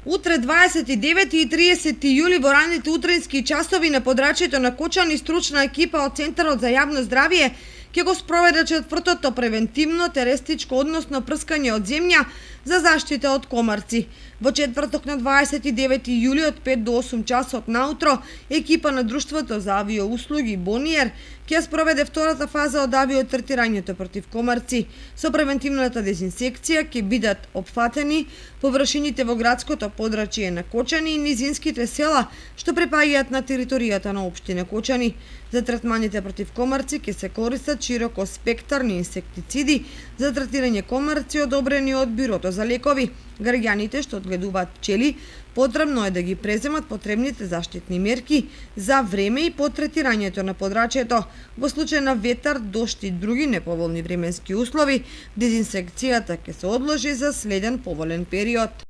Утре 29 и 30 јули во ранните утрински часови на подрачјето на Кочани стручна екипа од Центарот за јавно здравје ќе го спроведе четвртото превентивно терестичко односно прскање од земја за заштита од комарци. Во четврток на 29 јули од 5 до 8 часот наутро екипа на Друштвото за авиоуслуги Бониер ќе спроведе втората фаза од авиотретирањето против комарци. Со превентивната дезинсекција ќе бидат опфатени површините во градското подрачје на Кочани и низинските села што припаѓаат на територијата на општина Кочани. За третманите против комарци ќе се користат широко спектарни инсектициди за третирање комарци одобрени од Бирото за лекови. Граѓаните што одгледуваат пчели потребно е да ги преземат потребните заштитни мерки за време и по третирањето на подрачјето. Во случај на ветар, дожд и други неповолни временски услови, дезинсекцијата ќе се одложи за следен поволен период.